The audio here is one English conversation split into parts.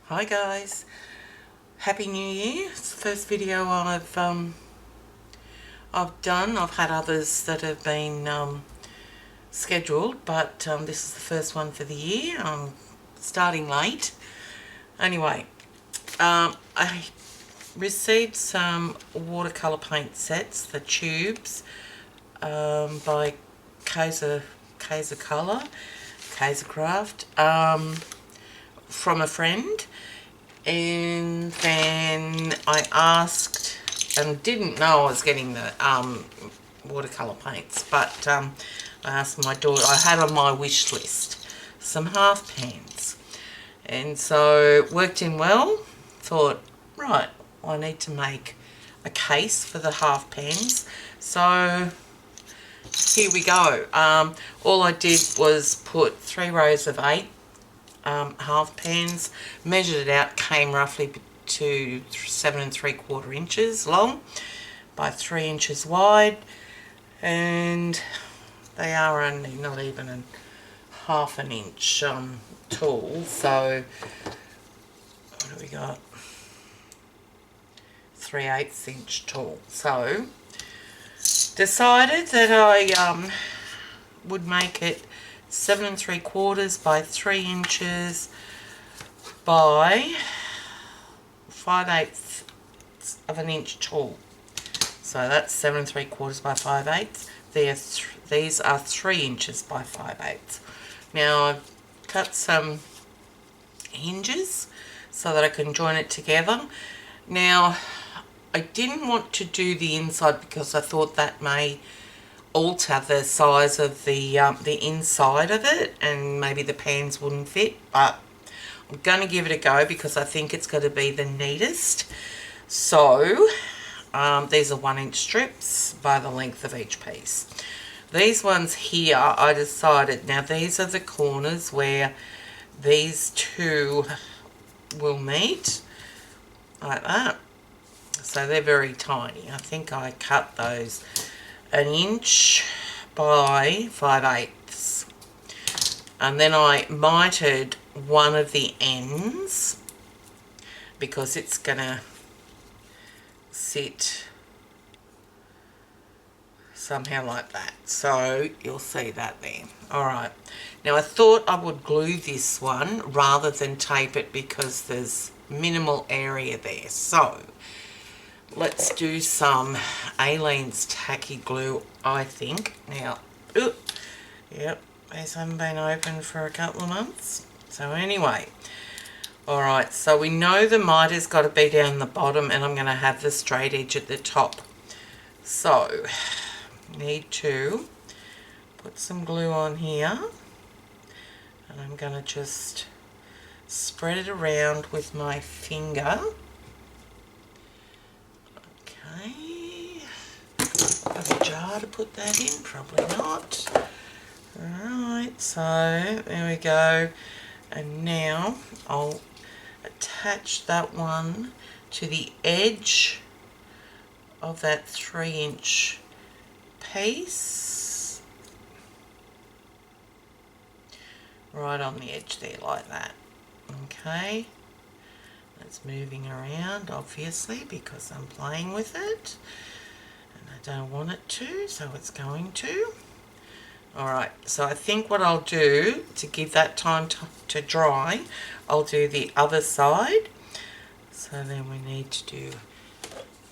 Hi guys, Happy New Year. It's the first video I've done. I've had others that have been scheduled, but this is the first one for the year. I'm starting late. Anyway, I received some watercolour paint sets, the tubes, by Kraft, from a friend. And then I asked, and didn't know I was getting the watercolour paints, but I asked my daughter, I had on my wish list some half pans, and so it worked in well. Thought, right, I need to make a case for the half pans, so here we go. All I did was put 3 rows of 8 half pans, measured it out, came roughly to 7 3/4 inches long by 3 inches wide, and they are only not even a half an inch tall. So what do we got? 3/8 inch tall. So decided that I would make it 7 3/4 by 3 inches by 5/8 of an inch tall. So that's 7 3/4 by 5/8. These are 3 inches by 5/8. Now I've cut some hinges so that I can join it together. Now I didn't want to do the inside because I thought that may alter the size of the inside of it, and maybe the pans wouldn't fit, but I'm going to give it a go because I think it's going to be the neatest. So these are 1 inch strips by the length of each piece. These ones here, I decided, now these are the corners where these two will meet, like that. So they're very tiny. I think I cut those 1 inch by 5/8, and then I mitered one of the ends because it's gonna sit somehow like that, so you'll see that there. Alright, now I thought I would glue this one rather than tape it because there's minimal area there. So let's do some Aleene's Tacky glue, I think. Now, yep, these haven't been open for a couple of months. So anyway, alright, so we know the miter's got to be down the bottom, and I'm going to have the straight edge at the top. So, need to put some glue on here, and I'm going to just spread it around with my finger. Okay, have a jar to put that in? Probably not. Alright, so there we go. And now I'll attach that one to the edge of that 3 inch piece. Right on the edge there, like that. Okay. It's moving around, obviously, because I'm playing with it, and I don't want it to, so it's going to. Alright, so I think what I'll do, to give that time to dry, I'll do the other side. So then we need to do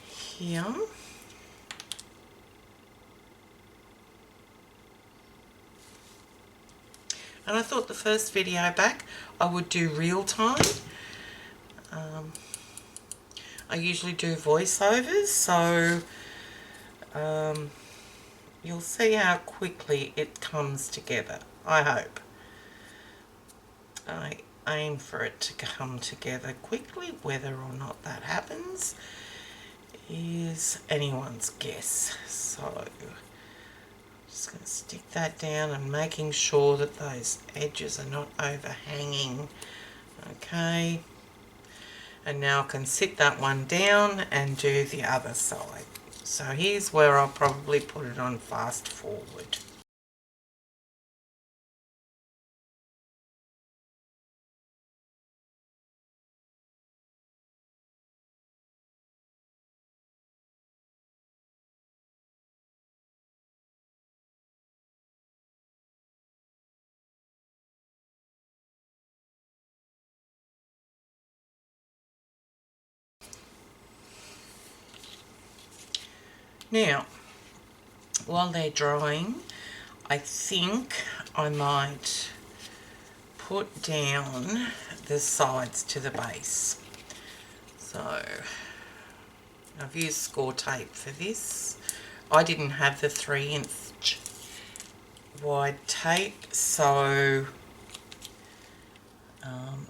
here. And I thought the first video back I would do real time. I usually do voiceovers, so you'll see how quickly it comes together, I hope. I aim for it to come together quickly. Whether or not that happens is anyone's guess. So just going to stick that down and making sure that those edges are not overhanging. Okay. And now I can sit that one down and do the other side. So here's where I'll probably put it on fast forward. Now, while they're drying, I think I might put down the sides to the base. So I've used score tape for this. I didn't have the 3-inch wide tape, so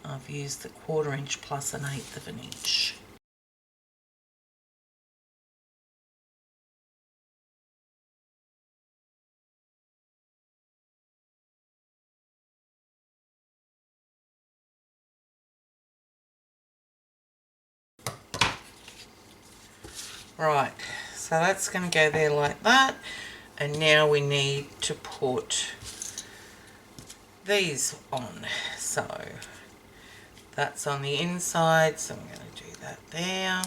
I've used the 1/4 inch plus 1/8 of an inch. Right, so that's going to go there like that, and now we need to put these on. So that's on the inside, so I'm going to do that there.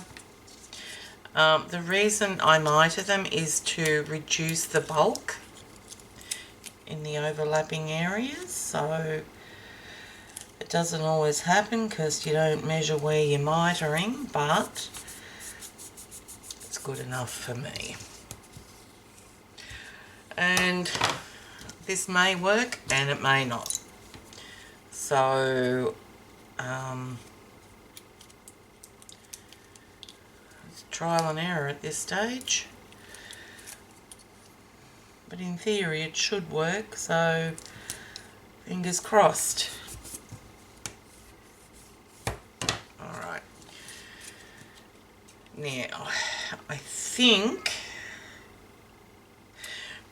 The reason I miter them is to reduce the bulk in the overlapping areas, so it doesn't always happen because you don't measure where you're mitering, but it's good enough for me. And this may work and it may not, so it's trial and error at this stage, but in theory it should work, so fingers crossed. Alright, now I think,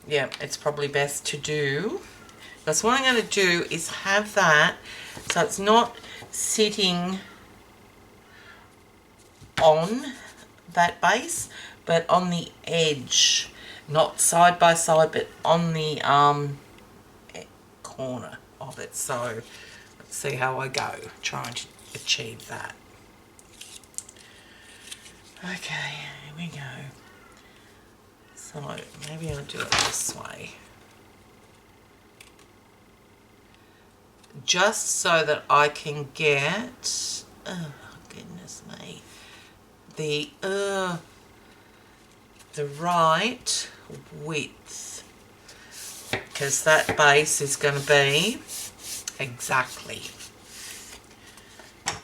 yeah, it's probably best to do, because what I'm going to do is have that so it's not sitting on that base, but on the edge, not side by side, but on the corner of it. So let's see how I go trying to achieve that. Okay, here we go. So maybe I'll do it this way, just so that I can get, oh goodness me, the right width, because that base is going to be exactly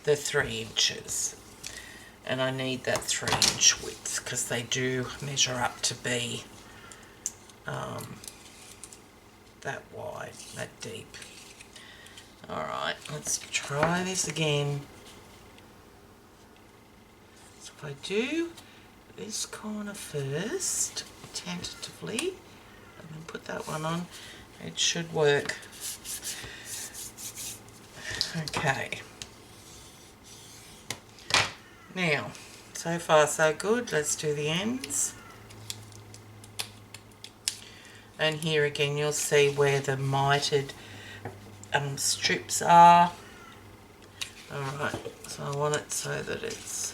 the 3 inches, and I need that 3-inch width because they do measure up to be that wide, that deep. Alright, let's try this again. So if I do this corner first, tentatively, and then put that one on, it should work. Okay. Now, so far so good. Let's do the ends. And here again you'll see where the mitered strips are. Alright, so I want it so that it's,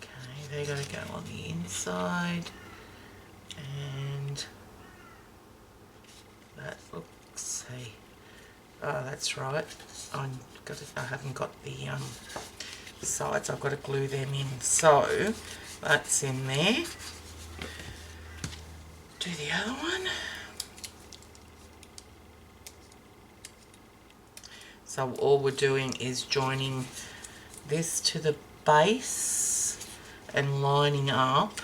okay, they're going to go on the inside, and that looks, see, oh that's right, I haven't got the sides, I've got to glue them in, so that's in there. Do the other one. So all we're doing is joining this to the base and lining up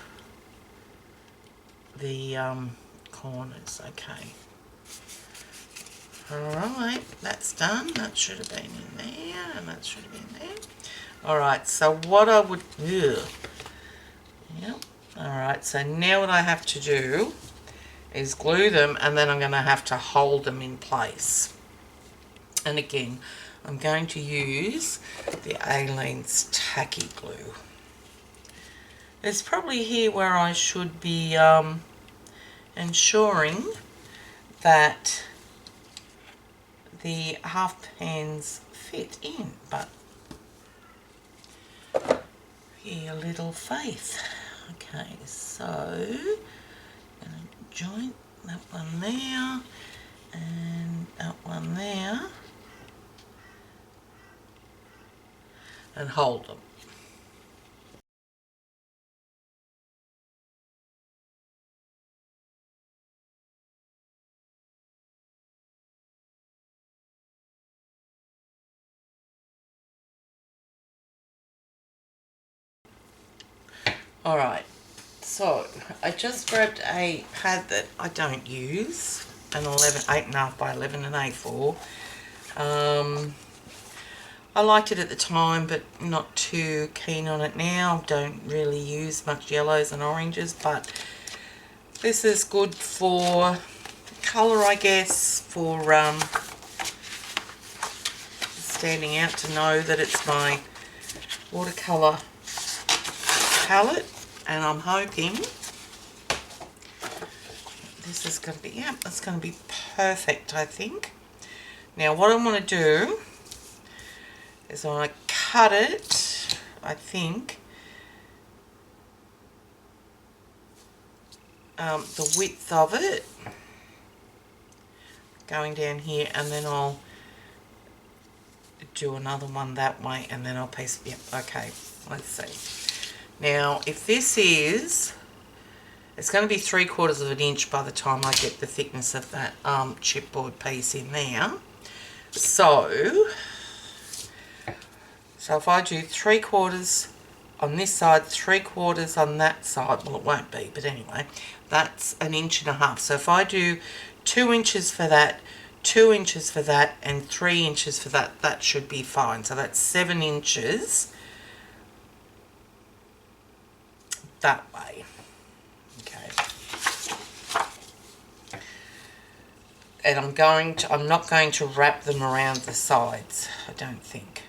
the corners. Okay. Alright, that's done. That should have been in there, and that should have been there. Alright, so what I would do, yep. Alright, so now what I have to do is glue them, and then I'm going to have to hold them in place. And again, I'm going to use the Aleene's Tacky glue. It's probably here where I should be ensuring that the half pans fit in, but yeah, little faith. Okay, so I'm going to join that one there and that one there and hold them. Alright, so I just grabbed a pad that I don't use, an 8.5 by 11 and A4. I liked it at the time, but not too keen on it now. Don't really use much yellows and oranges, but this is good for colour, I guess, for standing out, to know that it's my watercolour palette. And I'm hoping this is going to be, yeah, it's going to be perfect, I think. Now what I want to do is I want to cut it, I think, the width of it going down here, and then I'll do another one that way, and then I'll piece, yep, okay, let's see. Now if this is, it's going to be 3/4 of an inch by the time I get the thickness of that chipboard piece in there. So if I do 3/4 on this side, 3/4 on that side, well, it won't be, but anyway, that's 1.5 inches. So if I do 2 inches for that, 2 inches for that, and 3 inches for that, that should be fine. So that's 7 inches that way. Okay. And I'm not going to wrap them around the sides, I don't think.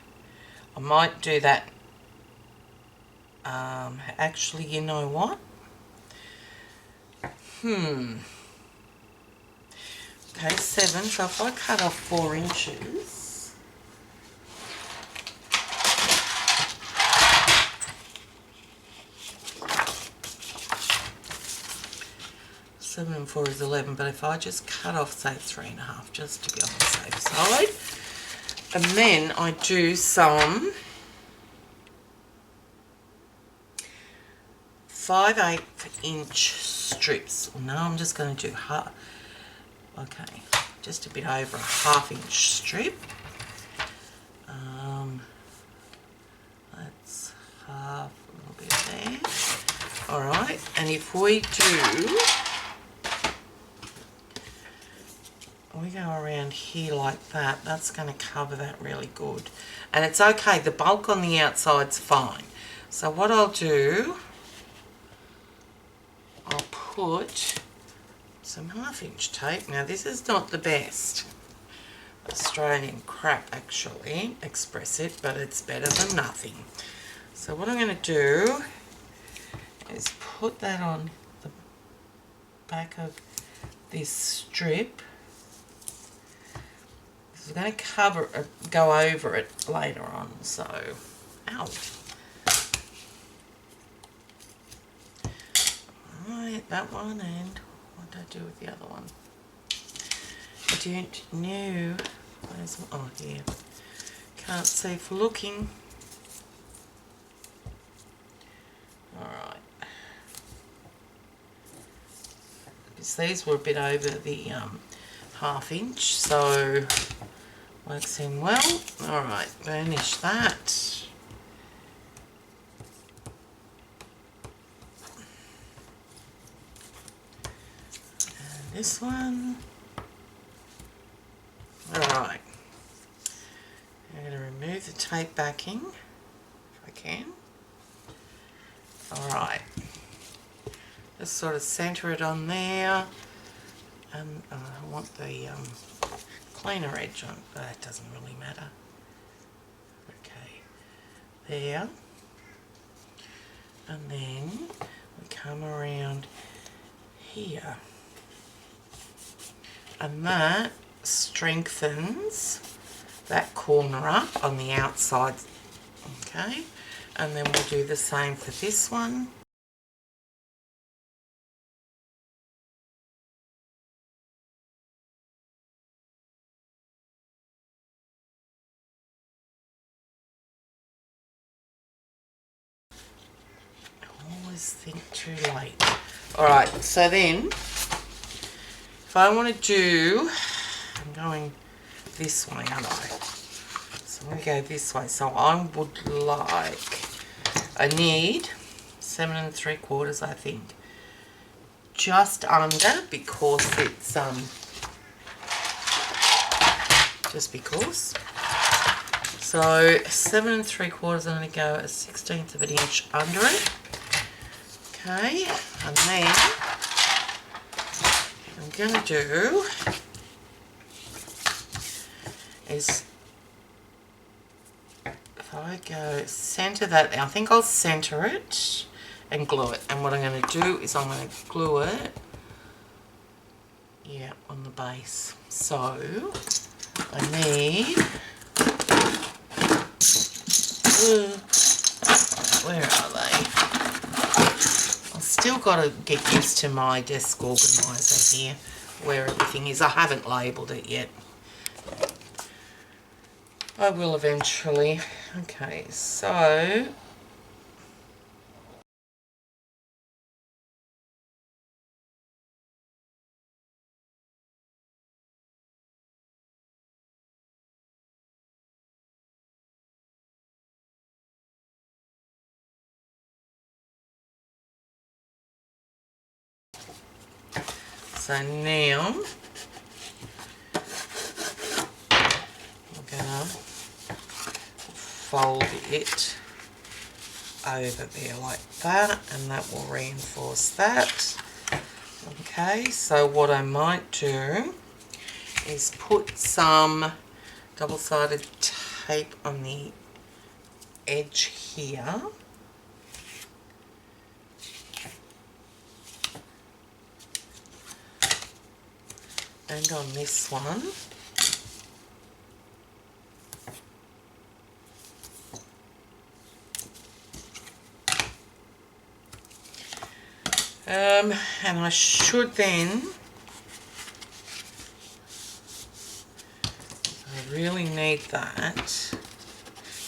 I might do that. Actually, you know what? Okay, 7. So if I cut off 4 inches, seven and 4 is 11. But if I just cut off, say, 3.5, just to be on the safe side. And then I do some 5/8 inch strips. No, I'm just going to do half. Okay, just a bit over a 1/2 inch strip. That's half, a little bit there. Alright, and if we go around here like that, that's going to cover that really good. And it's okay, the bulk on the outside's fine. So what I'll do, I'll put some 1/2 inch tape. Now this is not the best Australian crap, actually, express it, but it's better than nothing. So what I'm going to do is put that on the back of this strip. We're going to cover it, go over it later on. So, ow. Alright, that one, and what did I do with the other one? I don't know. Where's, oh, here. Can't see for looking. Alright. Because these were a bit over the 1/2 inch, so works in well. Alright, burnish that. And this one. Alright. I'm going to remove the tape backing, if I can. Alright. Just sort of centre it on there. And I want the cleaner edge on, but that doesn't really matter. Okay, there. And then we come around here. And that strengthens that corner up on the outside. Okay, and then we'll do the same for this one. Think too late. Alright, so then if I want to do, I'm going this way, aren't I? So I'm going to go this way. So I would like, I need 7 3/4, I think. Just under, because it's just because. So 7 3/4, I'm going to go a 1/16 of an inch under it. Okay, and then I'm going to do is, if I go center that, I think I'll center it and glue it. And what I'm going to do is I'm going to glue it, yeah, on the base. So I need, where are they? I've still got to get used to my desk organizer here, where everything is. I haven't labelled it yet. I will eventually. Okay, so now I'm gonna fold it over there like that, and that will reinforce that. Okay, so what I might do is put some double-sided tape on the edge here. And on this one. And I should then, I really need that.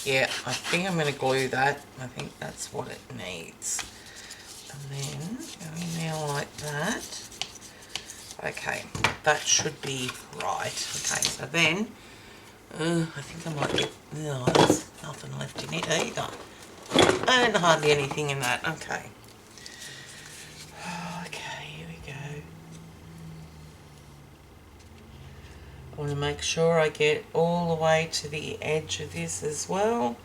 Yeah, I think I'm going to glue that. I think that's what it needs. And then go in there like that. Okay, that should be right. Okay, so then, I think I might get, no, there's nothing left in it either. And hardly anything in that. Okay. Okay, here we go. I want to make sure I get all the way to the edge of this as well.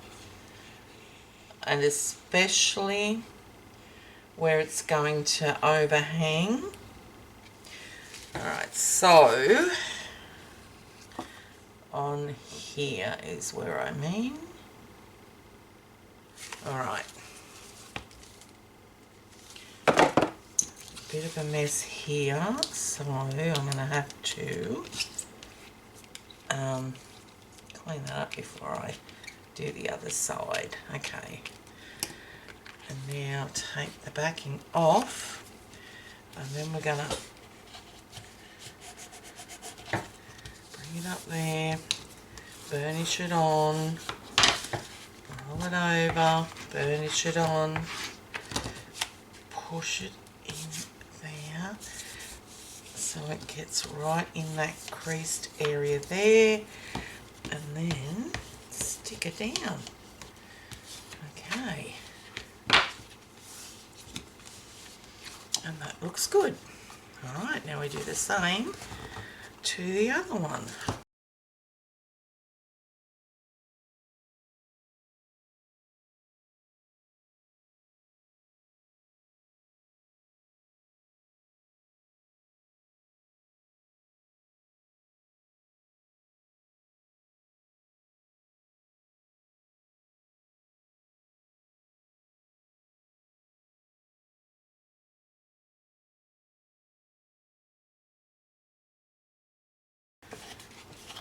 And especially where it's going to overhang. Alright, so on here is where I mean. Alright. Bit of a mess here, so I'm going to have to clean that up before I do the other side. Okay. And now take the backing off, and then we're going to it up there, burnish it on, roll it over, burnish it on, push it in there so it gets right in that creased area there, and then stick it down. Okay, and that looks good. Alright, now we do the same to the other one.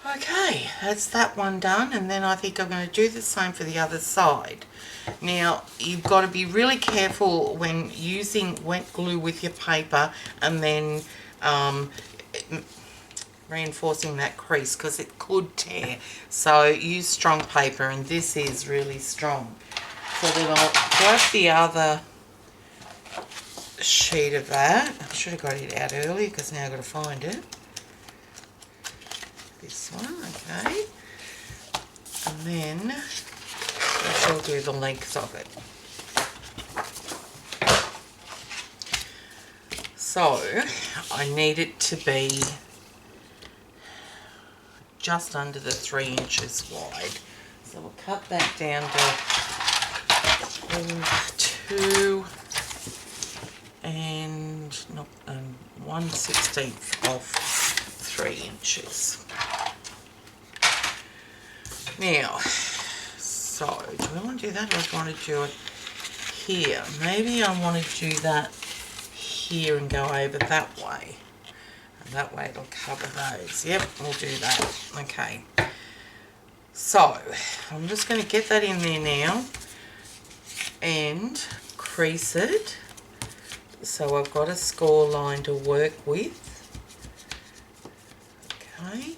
Okay, that's that one done, and then I think I'm going to do the same for the other side. Now, you've got to be really careful when using wet glue with your paper and then reinforcing that crease, because it could tear. So use strong paper, and this is really strong. So then I'll grab the other sheet of that. I should have got it out earlier because now I've got to find it. This one, okay, and then I shall do the length of it. So I need it to be just under the 3 inches wide. So we'll cut that down to 2 and 1/16 of 3 inches. Now, so do I want to do that, or do I want to do it here? Maybe I want to do that here and go over that way. And that way it'll cover those. Yep, we'll do that. Okay. So, I'm just going to get that in there now and crease it. So I've got a score line to work with. Okay.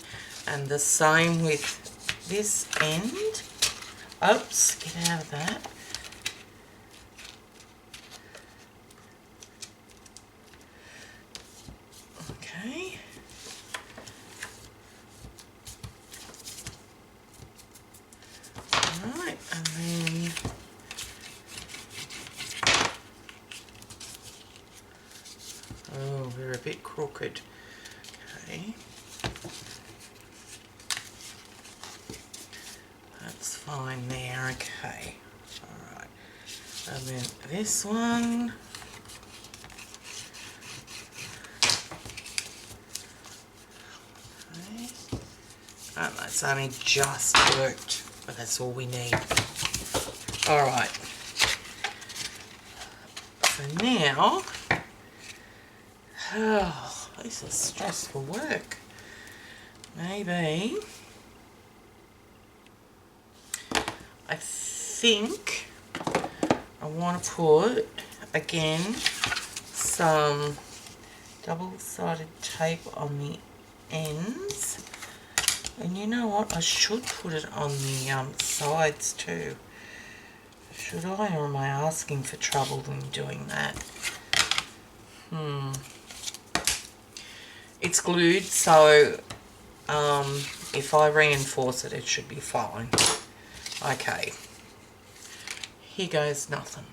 And the same with this end. Oops, get out of that. Okay. Alright, and then oh, we're a bit crooked. Okay. That's fine there, okay. Alright. And then this one. Okay. And that's only just worked, but that's all we need. Alright. So now, oh, this is stressful work. Maybe I think I want to put, again, some double-sided tape on the ends. And you know what? I should put it on the sides too. Should I, or am I asking for trouble when doing that? It's glued, so if I reinforce it, it should be fine. Okay. Here goes nothing.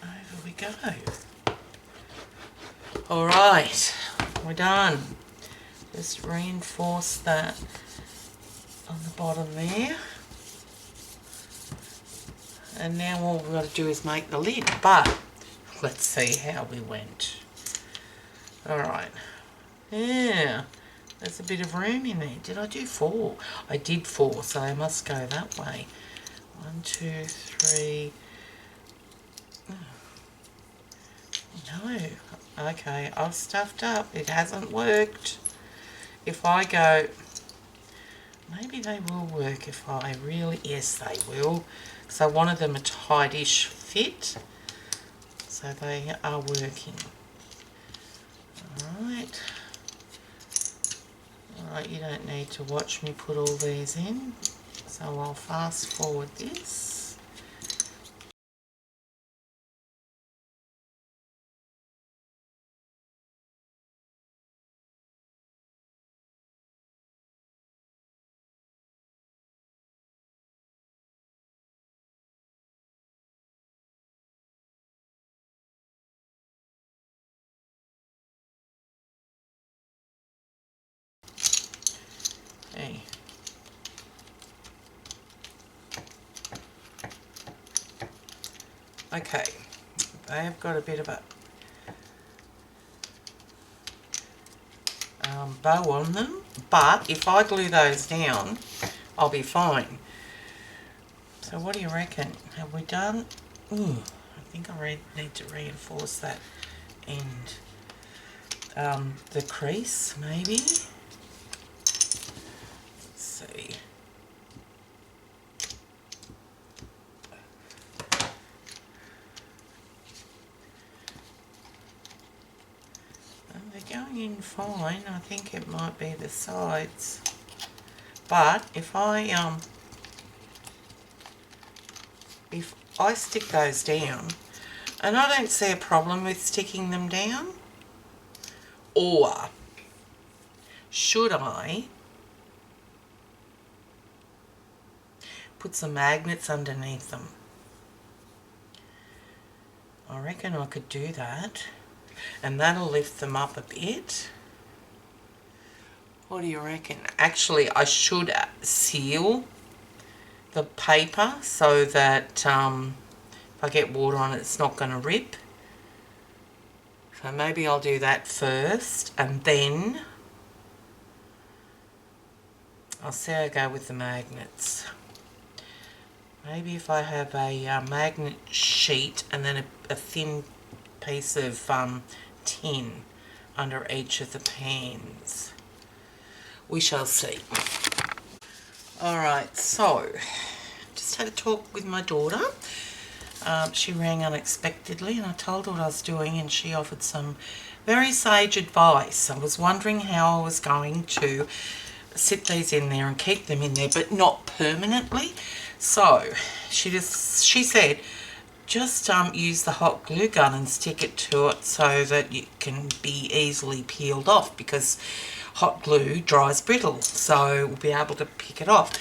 Over we go. Alright, we're done. Just reinforce that on the bottom there. And now all we've got to do is make the lid, but let's see how we went. Alright, yeah, there's a bit of room in there. Did I do 4? I did 4, so I must go that way. 1, 2, 3. No, okay, I've stuffed up. It hasn't worked. If I go, maybe they will work if I really, yes they will. So one of them a tightish fit. So they are working. Alright. Alright, you don't need to watch me put all these in. So I'll fast forward this. Hey. Okay, they've got a bit of a bow on them, but if I glue those down, I'll be fine. So what do you reckon? Have we done? Ooh, I think I need to reinforce that end. The crease, maybe? Let's see. in fine. I think it might be the sides. But if I stick those down, and I don't see a problem with sticking them down, or should I put some magnets underneath them? I reckon I could do that, and that'll lift them up a bit. What do you reckon? Actually, I should seal the paper so that if I get water on it, it's not going to rip. So maybe I'll do that first, and then I'll see how I go with the magnets. Maybe if I have a magnet sheet and then a thin piece of tin under each of the pans. We shall see. Alright, so just had a talk with my daughter. She rang unexpectedly and I told her what I was doing, and she offered some very sage advice. I was wondering how I was going to sit these in there and keep them in there, but not permanently. So she said, just use the hot glue gun and stick it to it so that it can be easily peeled off, because hot glue dries brittle, so we'll be able to pick it off.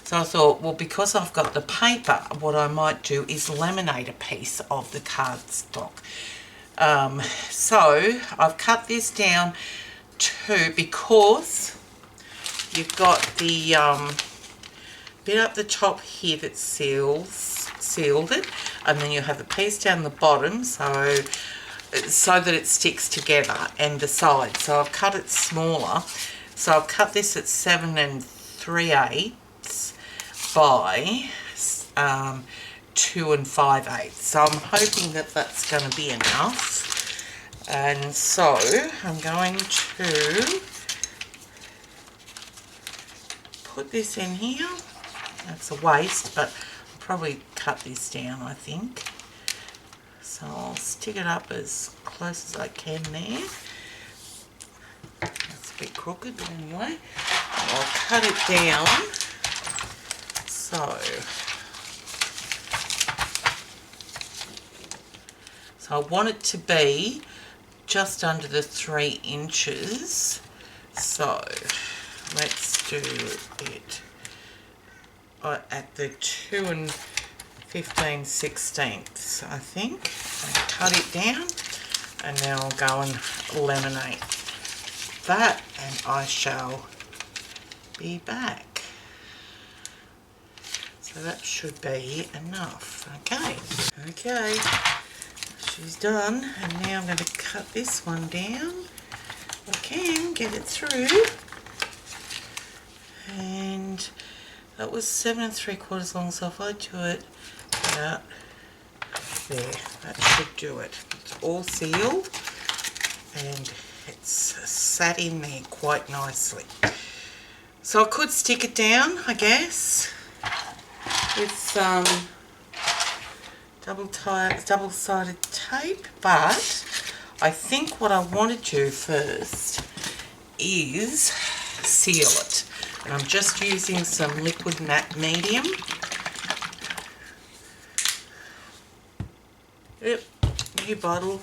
So I thought, well, because I've got the paper, what I might do is laminate a piece of the cardstock. So I've cut this down to, because you've got the bit up the top here that sealed it, and then you have the piece down the bottom so that it sticks together, and the sides. So I've cut it smaller. So I've cut this at 7 3/8 by 2 5/8. So I'm hoping that that's going to be enough. And so I'm going to put this in here. That's a waste, but I'll probably cut this down, I think. So I'll stick it up as close as I can there. That's a bit crooked, but anyway, I'll cut it down. So I want it to be just under the 3 inches. So let's do it at the 2 15/16, I think. And cut it down, and then I'll go and laminate that, and I shall be back. So that should be enough. Okay, she's done, and now I'm going to cut this one down. I can get it through, and that was 7 3/4 long, so if I do it about there, that should do it. It's all sealed and it's sat in there quite nicely. So I could stick it down, I guess, with some double-sided tape, but I think what I want to do first is seal it. And I'm just using some liquid matte medium. Yep, new bottle.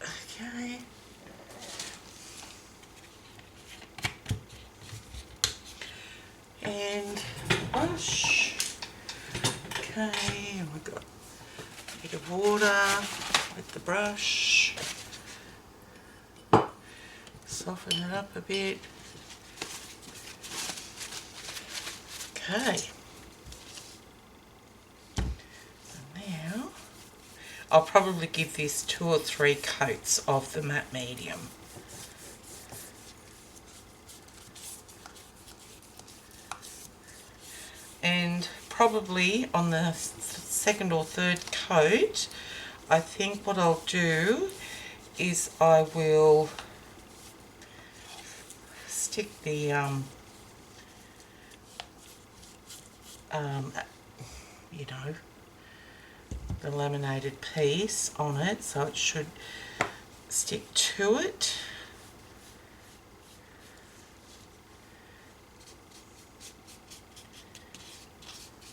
Okay. And brush. Okay, and we've got a bit of water with the brush. Soften it up a bit. Okay. And now I'll probably give this 2 or 3 coats of the matte medium. And probably on the 2nd or 3rd coat, I think what I'll do is I will stick the you know, the laminated piece on it, so it should stick to it.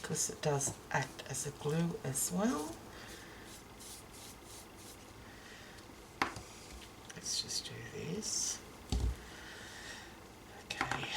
Because it does act as a glue as well. Let's just do this. Okay.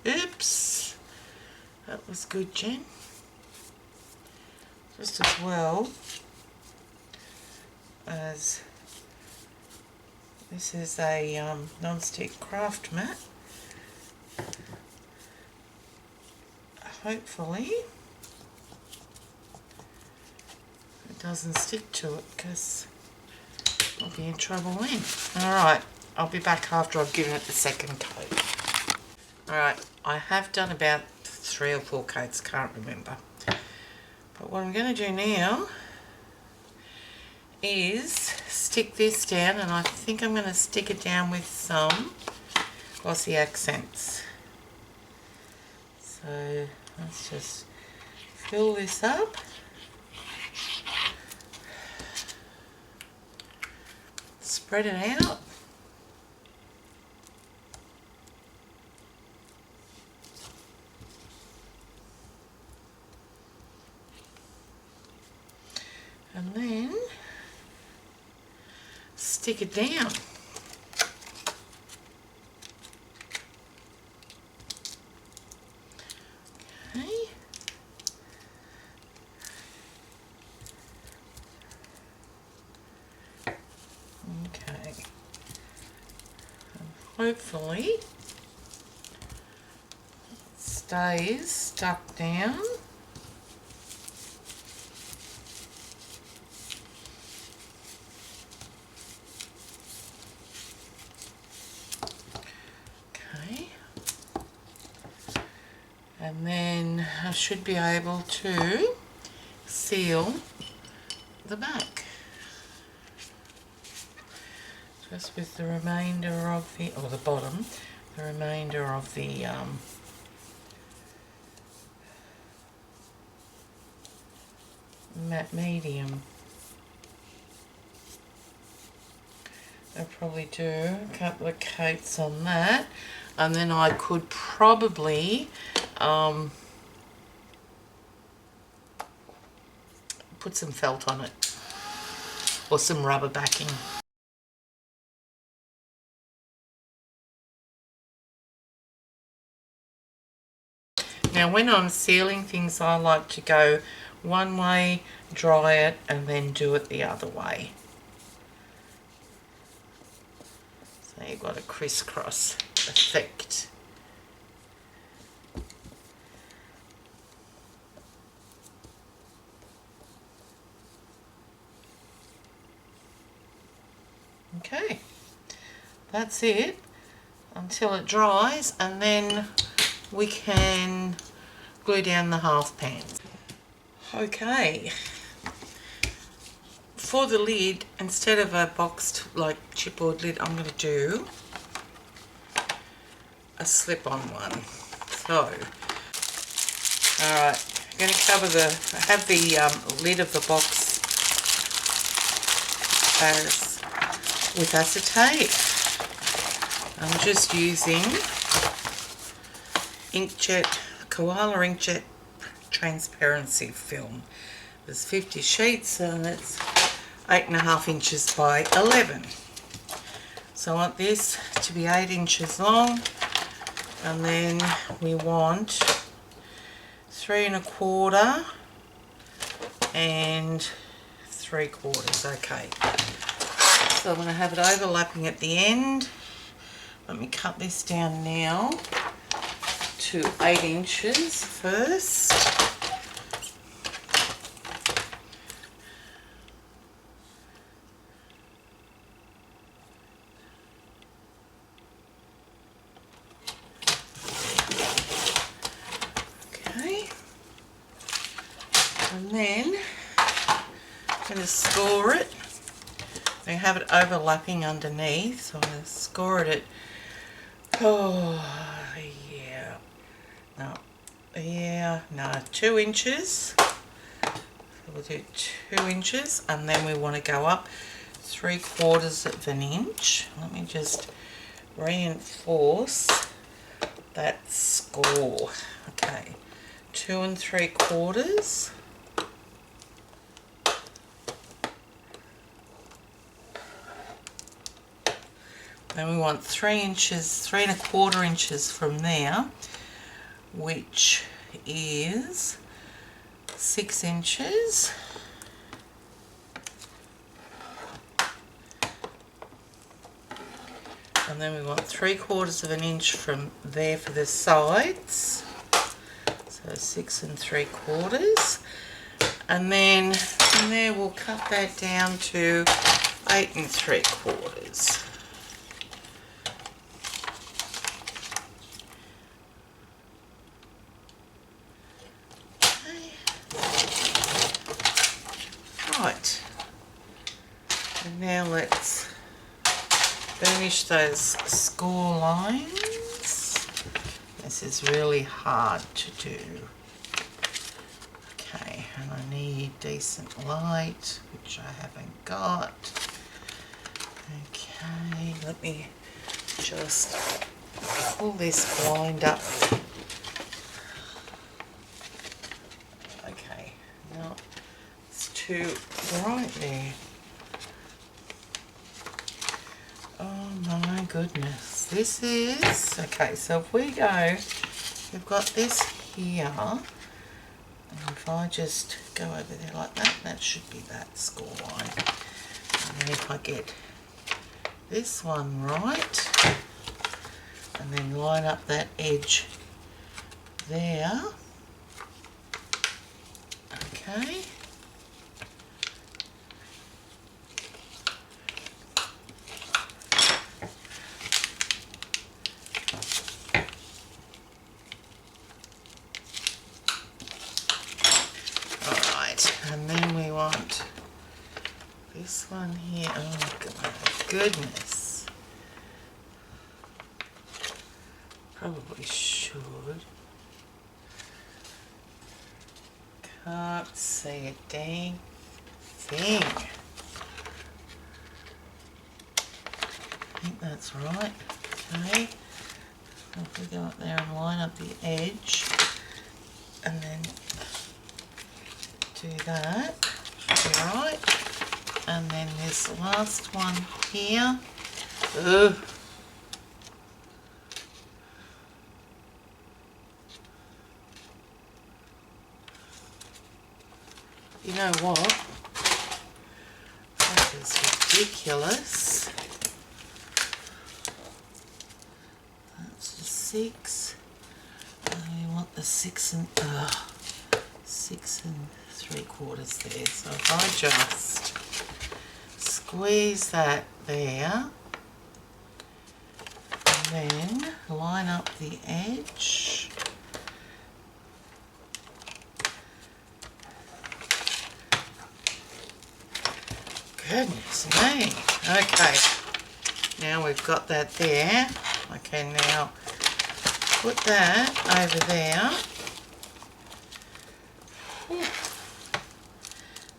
Oops, that was good, Jen. Just as well as this is a non-stick Kraft mat. Hopefully it doesn't stick to it, because I'll be in trouble then. Alright, I'll be back after I've given it the second coat. Alright, I have done about 3 or 4 coats, can't remember. But what I'm going to do now is stick this down, and I think I'm going to stick it down with some glossy accents. So let's just fill this up. Spread it out. And then stick it down. Okay. Okay. And hopefully it stays stuck down. And then I should be able to seal the back just with the remainder of the, or the bottom, the remainder of the matte medium. I'll probably do a couple of coats on that, and then I could probably put some felt on it, or some rubber backing. Now when I'm sealing things, I like to go one way, dry it, and then do it the other way. So you've got a crisscross effect. Okay, that's it until it dries, and then we can glue down the half pans. Okay, for the lid, instead of a boxed like chipboard lid, I'm going to do a slip-on one. So, alright, I'm going to cover have the lid of the box with acetate. I'm just using inkjet, koala inkjet transparency film. There's 50 sheets and it's 8.5 inches by 11. So I want this to be 8 inches long, and then we want 3 1/4 and 3/4. Okay. So I'm going to have it overlapping at the end. Let me cut this down now to 8 inches first. And then I'm going to score it. I have it overlapping underneath, so I'm going to score it at, oh yeah, no, 2 inches. So we'll do 2 inches, and then we want to go up 3/4 of an inch. Let me just reinforce that score. Okay, 2 3/4. Then we want 3 inches, 3 1/4 inches from there, which is 6 inches. And then we want 3/4 of an inch from there for the sides. So 6 3/4. And then from there we'll cut that down to 8 3/4. Right, and now let's finish those score lines. This is really hard to do. Okay, and I need decent light, which I haven't got. Okay, let me just pull this blind up. Okay, now too bright there. Oh my goodness. This is, okay, so if we go, we've got this here, and if I just go over there like that, that should be that score line. And then if I get this one right, and then line up that edge there, okay. And then we want this one here. Oh my goodness. Probably should. Can't see a dang thing. I think that's right. Okay. So if we go up there and line up the edge, and then do that, should be right. And then this last one here. Ugh. You know what? That is ridiculous. That's a 6. And we want the 6 3/4 there. So if I just squeeze that there, and then line up the edge. Goodness me. Okay, now we've got that there. I can now put that over there.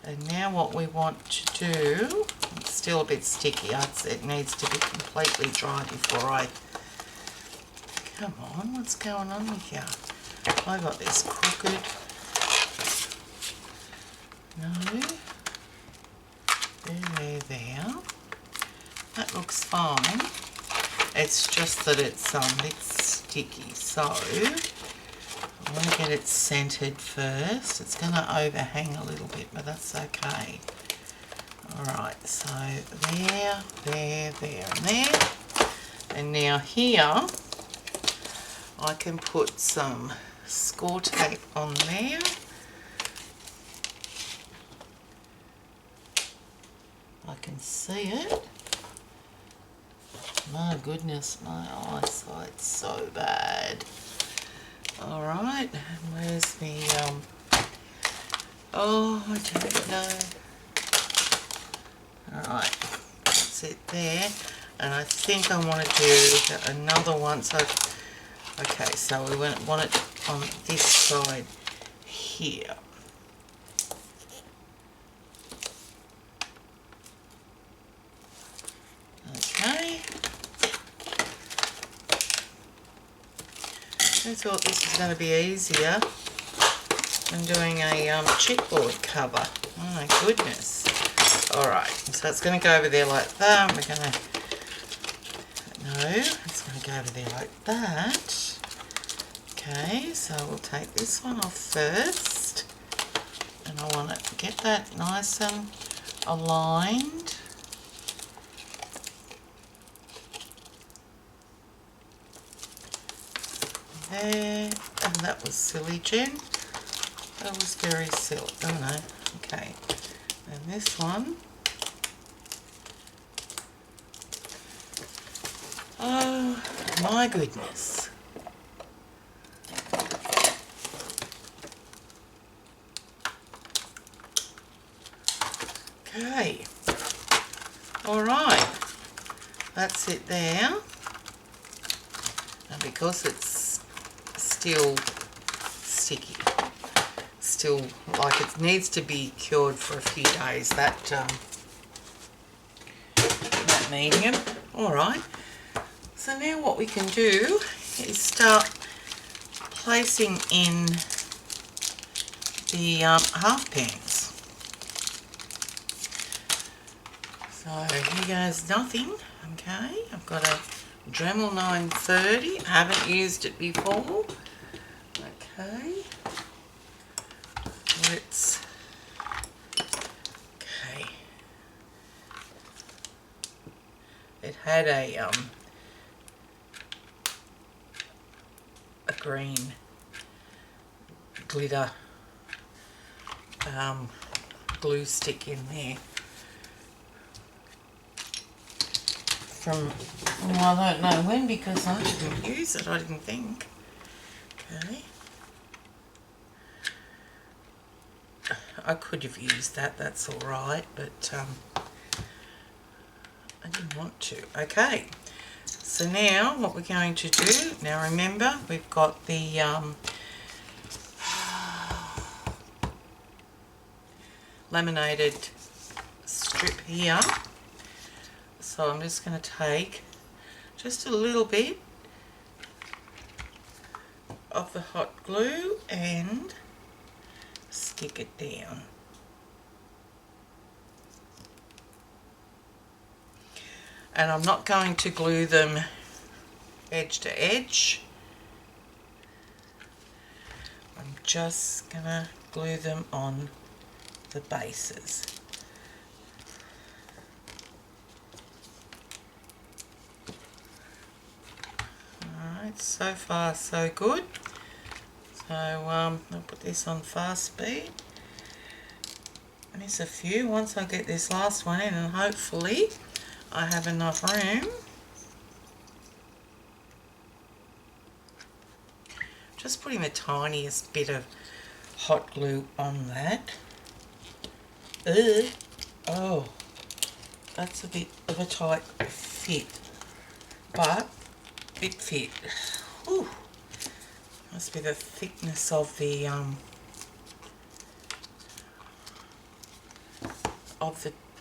And now what we want to do, it's still a bit sticky, it needs to be completely dry before I, come on, what's going on with you? I got this crooked, no, there, that looks fine, it's just that it's sticky, so I want to get it centered first. It's going to overhang a little bit, but that's okay. Alright, so there, and there. And now here, I can put some score tape on there. I can see it. My goodness, my eyesight's so bad. Alright, where's me Oh, I don't know. Alright, that's it there. And I think I want to do another one. So, okay, so we want it on this side here. Okay. I thought this was going to be easier than doing a chipboard cover. Oh my goodness. Alright, so it's going to go over there like that. We're going to... No, it's going to go over there like that. Okay, so we'll take this one off first. And I want to get that nice and aligned. There, and that was silly, Jen. That was very silly. Oh no, okay. And this one. Oh my goodness. Okay. Alright. That's it there. And because it's still sticky, still like it needs to be cured for a few days, that medium. Alright, so now what we can do is start placing in the half pans. So here goes nothing. Okay, I've got a Dremel 930, I haven't used it before. Okay, let's, okay, it had a green glitter glue stick in there from, well, I don't know when, because I didn't use it, I didn't think. Okay. I could have used that, that's alright, but I didn't want to. Okay, so now what we're going to do, now remember we've got the laminated strip here, so I'm just going to take just a little bit of the hot glue and stick it down. And I'm not going to glue them edge to edge. I'm just going to glue them on the bases. Alright, so far so good. So I'll put this on fast speed. Miss a few once I get this last one in, and hopefully I have enough room. Just putting the tiniest bit of hot glue on that. Oh, that's a bit of a tight fit, but it fit. Whew. Must be the thickness of the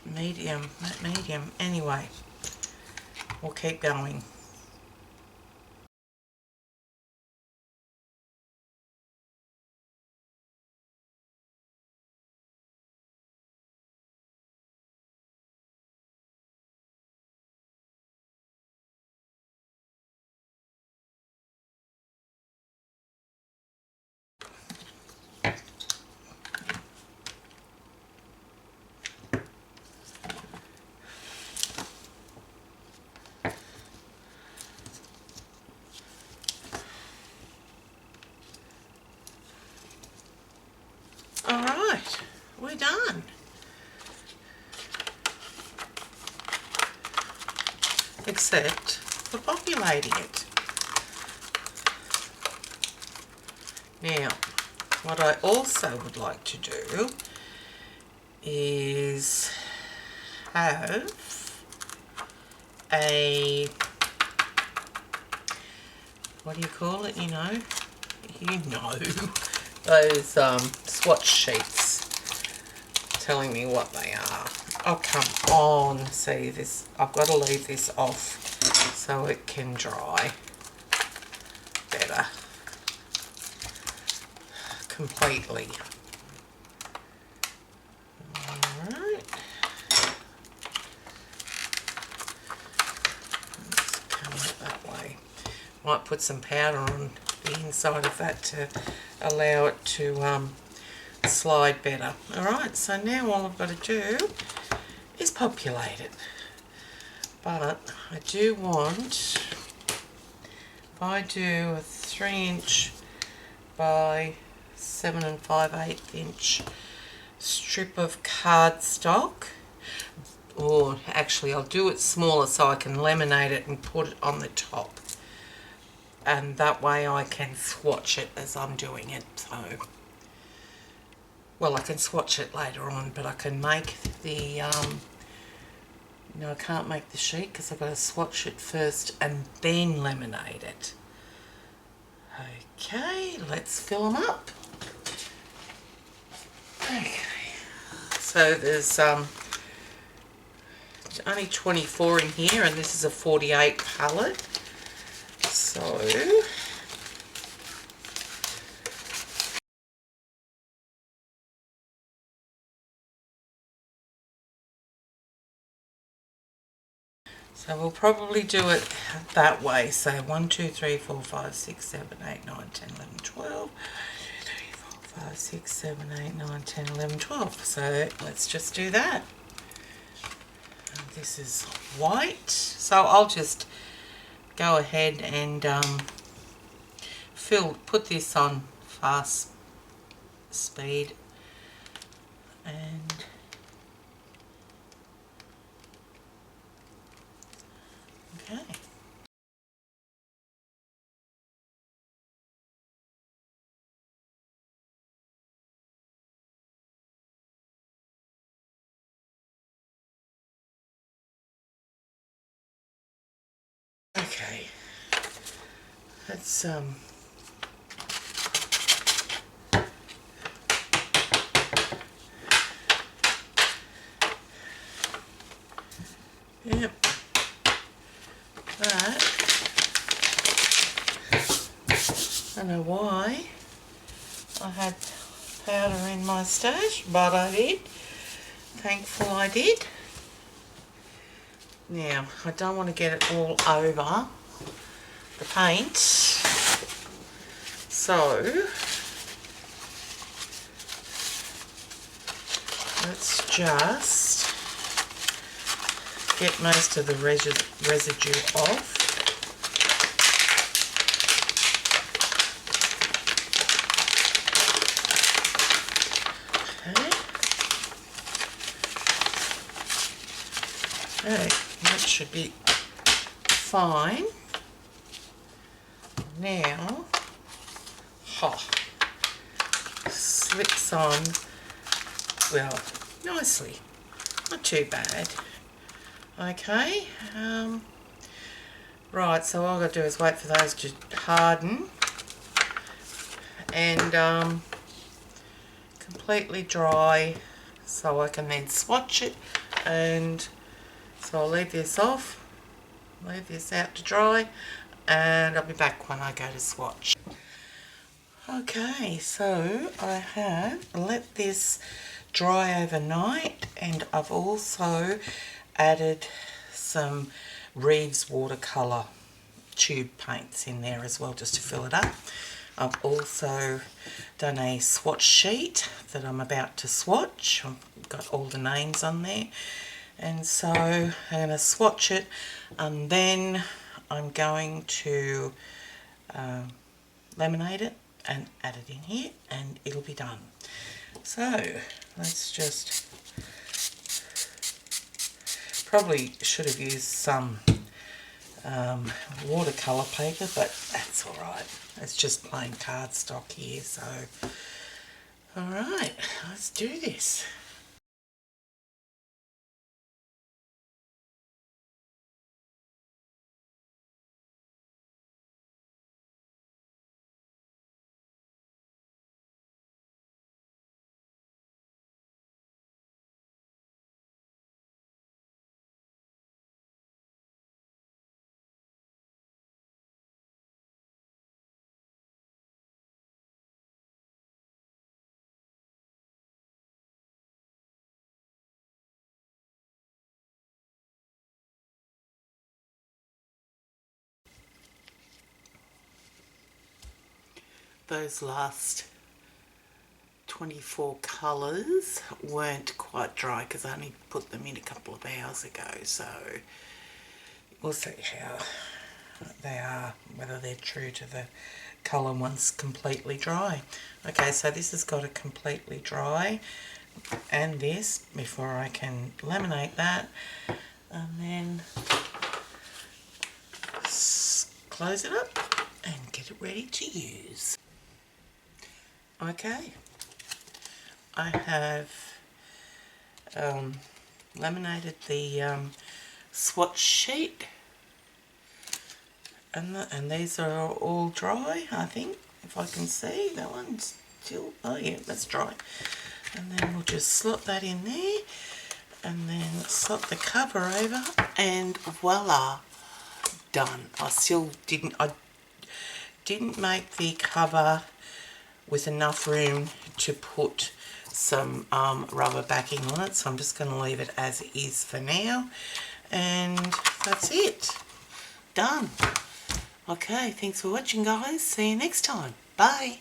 medium, that medium. Anyway, we'll keep going. Alright, we're done. Except for populating it. Now, what I also would like to do is have a, what do you call it, you know, those swatch sheets telling me what they are. Oh, come on, see this, I've got to leave this off so it can dry better completely. Alright, let's come it that way. Might put some powder on the inside of that to allow it to slide better. Alright, so now all I've got to do is populate it. But I do want, if I do a 3" by 7 5/8 inch strip of cardstock, or actually I'll do it smaller so I can laminate it and put it on the top, and that way I can swatch it as I'm doing it. So, well, I can swatch it later on, but I can make the no, I can't make the sheet because I've got to swatch it first and then laminate it. Okay, let's fill them up. Okay, so there's only 24 in here, and this is a 48 palette. So we'll probably do it that way. So 1 2 3 4 5 6 7 8 9 10 11 12. 5 6 7 8 9 10 11 12. So let's just do that. And this is white, so I'll just go ahead and put this on fast speed, and okay. Okay, let's yep, that, I don't know why I had powder in my stash, but I did. Thankful I did. Now, I don't want to get it all over the paint, so let's just get most of the residue off. Okay, that should be fine. Now, slips on, well, nicely, not too bad. Okay, right, so all I've got to do is wait for those to harden and completely dry so I can then swatch it. And so I'll leave this off, leave this out to dry, and I'll be back when I go to swatch. Okay, so I have let this dry overnight, and I've also added some Reeves watercolour tube paints in there as well, just to fill it up. I've also done a swatch sheet that I'm about to swatch. I've got all the names on there. And so I'm going to swatch it, and then I'm going to laminate it and add it in here, and it'll be done. So let's just, probably should have used some watercolour paper, but that's alright. It's just plain cardstock here, so Alright, let's do this. Those last 24 colours weren't quite dry because I only put them in a couple of hours ago, so we'll see how they are, whether they're true to the colour once completely dry. Okay, so this has got to completely dry, and this, before I can laminate that, and then close it up and get it ready to use. Okay, I have laminated the swatch sheet, and these are all dry, I think, if I can see. That one's still, oh yeah, that's dry. And then we'll just slot that in there, and then slot the cover over, and voila, done. I didn't make the cover with enough room to put some rubber backing on it, so I'm just going to leave it as it is for now, and that's it. Done. Okay, thanks for watching, guys. See you next time. Bye.